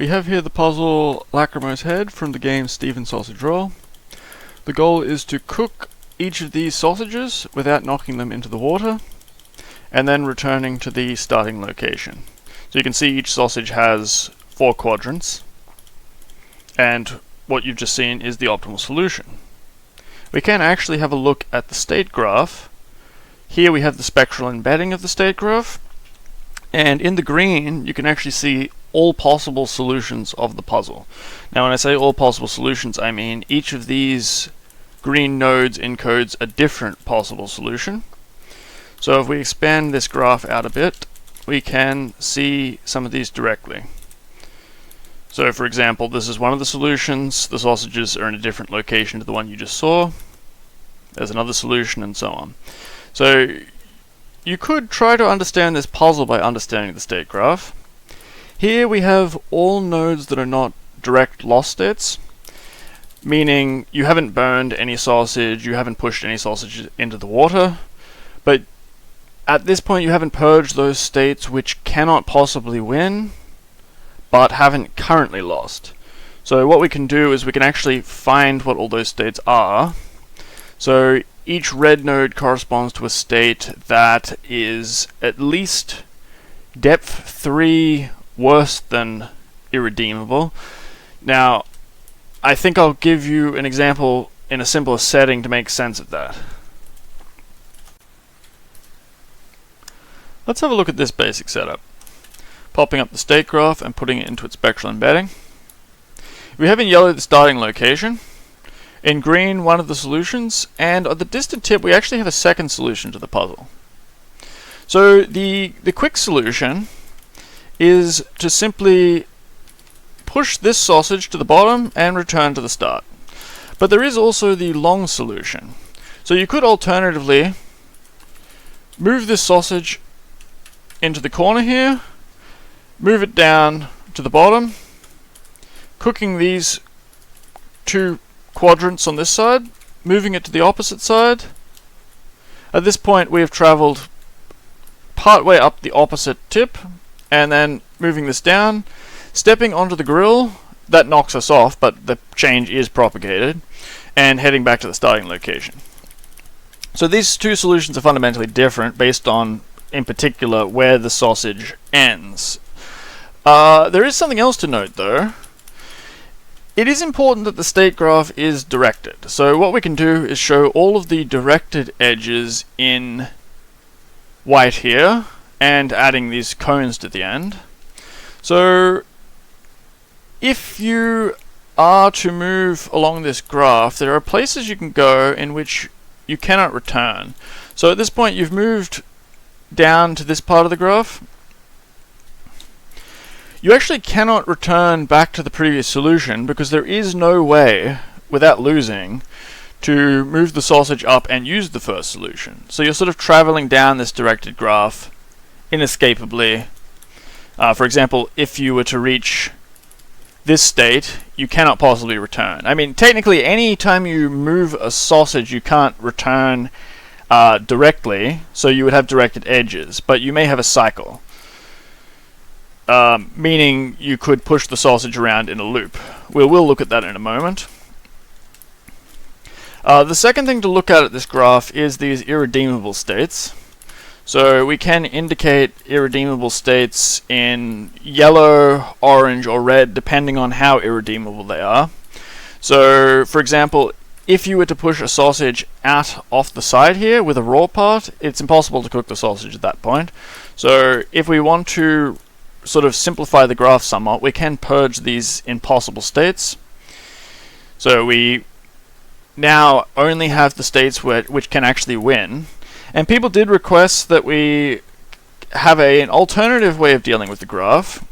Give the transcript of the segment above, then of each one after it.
We have here the puzzle Lachrymose Head from the game Stephen Sausage Roll. The goal is to cook each of these sausages without knocking them into the water, and then returning to the starting location. So you can see each sausage has 4 quadrants, and what you've just seen is the optimal solution. We can actually have a look at the state graph. Here we have the spectral embedding of the state graph, and in the green you can actually see all possible solutions of the puzzle. Now when I say all possible solutions, I mean each of these green nodes encodes a different possible solution. So if we expand this graph out a bit, we can see some of these directly. So for example, this is one of the solutions. The sausages are in a different location to the one you just saw. There's another solution, and so on. So you could try to understand this puzzle by understanding the state graph. Here we have all nodes that are not direct loss states, meaning you haven't burned any sausage, you haven't pushed any sausage into the water, but at this point you haven't purged those states which cannot possibly win, but haven't currently lost. So what we can do is we can actually find what all those states are. So each red node corresponds to a state that is at least depth 3 worse than irredeemable. Now, I think I'll give you an example in a simpler setting to make sense of that. Let's have a look at this basic setup. Popping up the state graph and putting it into its spectral embedding. We have in yellow the starting location, in green one of the solutions, and at the distant tip we actually have a second solution to the puzzle. So the quick solution is to simply push this sausage to the bottom and return to the start. But there is also the long solution. So you could alternatively move this sausage into the corner here, move it down to the bottom, cooking these 2 quadrants on this side, moving it to the opposite side. At this point we have travelled part way up the opposite tip, and then moving this down, stepping onto the grill. That knocks us off, but the change is propagated, and heading back to the starting location. So these 2 solutions are fundamentally different based on, in particular, where the sausage ends. There is something else to note though. It is important that the state graph is directed. So what we can do is show all of the directed edges in white here, and adding these cones to the end. So if you are to move along this graph, there are places you can go in which you cannot return. So at this point you've moved down to this part of the graph. You actually cannot return back to the previous solution because there is no way, without losing, to move the sausage up and use the first solution. So you're sort of traveling down this directed graph inescapably. For example, if you were to reach this state, you cannot possibly return. I mean, technically, any time you move a sausage, you can't return directly, so you would have directed edges, but you may have a cycle. Meaning you could push the sausage around in a loop. We'll look at that in a moment. The second thing to look at this graph is these irredeemable states. So we can indicate irredeemable states in yellow, orange, or red, depending on how irredeemable they are. So, for example, if you were to push a sausage out off the side here with a raw part, it's impossible to cook the sausage at that point. So if we want to sort of simplify the graph somewhat, we can purge these impossible states. So we now only have the states which can actually win. And people did request that we have an alternative way of dealing with the graph,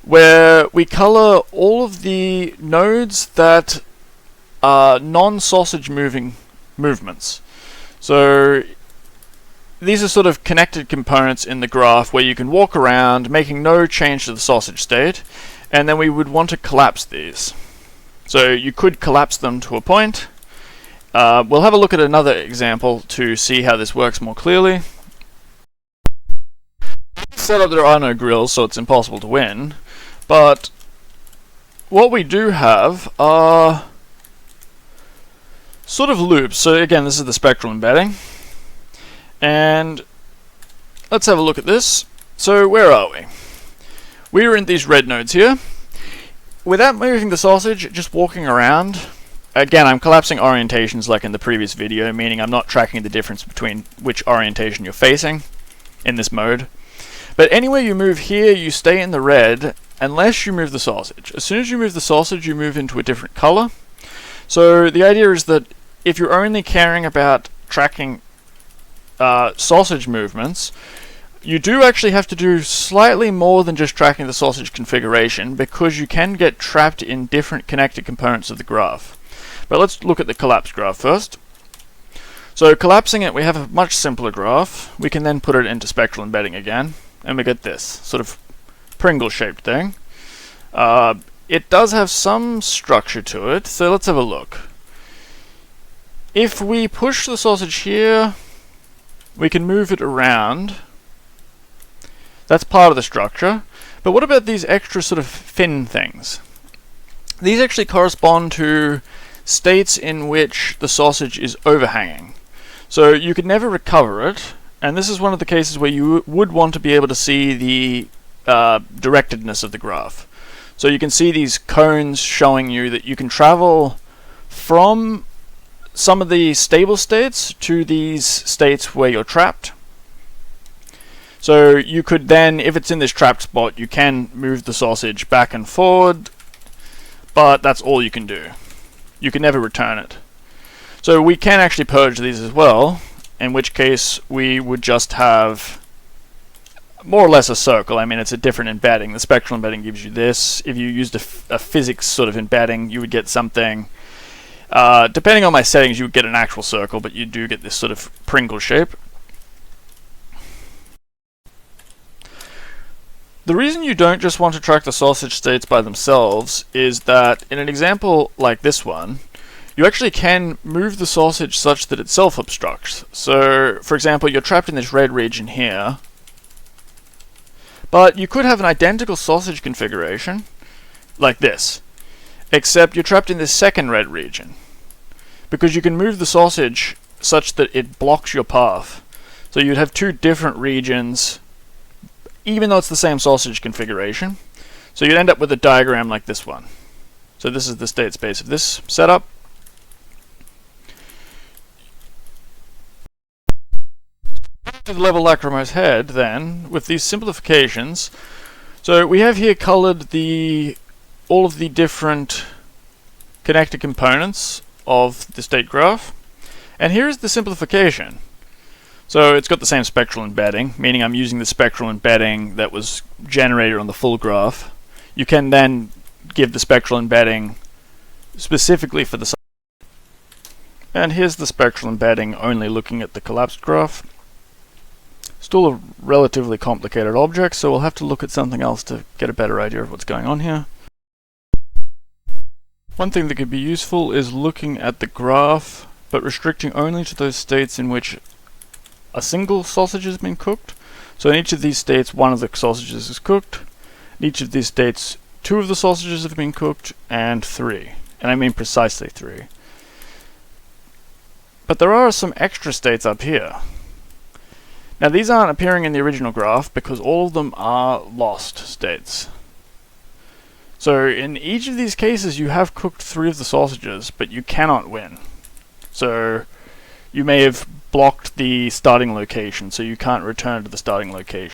where we color all of the nodes that are non-sausage moving movements. So these are sort of connected components in the graph where you can walk around making no change to the sausage state, and then we would want to collapse these. So you could collapse them to a point. We'll have a look at another example to see how this works more clearly. Setup, there are no grills, so it's impossible to win. But what we do have are sort of loops. So again, this is the spectral embedding. And let's have a loop at this. So where are we? We are in these red nodes here. Without moving the sausage, just walking around. Again, I'm collapsing orientations like in the previous video, meaning I'm not tracking the difference between which orientation you're facing in this mode. But anywhere you move here, you stay in the red unless you move the sausage. As soon as you move the sausage, you move into a different color. So the idea is that if you're only caring about tracking sausage movements, you do actually have to do slightly more than just tracking the sausage configuration, because you can get trapped in different connected components of the graph. But let's look at the collapsed graph first. So collapsing it, we have a much simpler graph. We can then put it into spectral embedding again, and we get this sort of Pringle-shaped thing. It does have some structure to it, so let's have a look. If we push the sausage here, we can move it around. That's part of the structure. But what about these extra sort of fin things? These actually correspond to states in which the sausage is overhanging. So you could never recover it, and this is one of the cases where you would want to be able to see the directedness of the graph. So you can see these cones showing you that you can travel from some of the stable states to these states where you're trapped. So you could then, if it's in this trapped spot, you can move the sausage back and forward, but that's all you can do. You can never return it. So we can actually purge these as well, in which case we would just have more or less a circle. I mean, it's a different embedding. The spectral embedding gives you this. If you used a physics sort of embedding, you would get something. Depending on my settings, you would get an actual circle, but you do get this sort of Pringle shape. The reason you don't just want to track the sausage states by themselves is that in an example like this one, you actually can move the sausage such that it self-obstructs. So, for example, you're trapped in this red region here, but you could have an identical sausage configuration, like this, except you're trapped in this second red region, because you can move the sausage such that it blocks your path. So you'd have two different regions, even though it's the same sausage configuration. So you'd end up with a diagram like this one. So this is the state space of this setup. To the level Lacrimo's head, then, with these simplifications, so we have here colored all of the different connected components of the state graph, and here's the simplification. So it's got the same spectral embedding, meaning I'm using the spectral embedding that was generated on the full graph. You can then give the spectral embedding specifically for the. And here's the spectral embedding only looking at the collapsed graph. Still a relatively complicated object, so we'll have to look at something else to get a better idea of what's going on here. One thing that could be useful is looking at the graph, but restricting only to those states in which a single sausage has been cooked. So in each of these states, one of the sausages is cooked. In each of these states, two of the sausages have been cooked, and three. And I mean precisely three. But there are some extra states up here. Now these aren't appearing in the original graph because all of them are lost states. So in each of these cases you have cooked three of the sausages, but you cannot win. So you may have blocked the starting location, so you can't return to the starting location.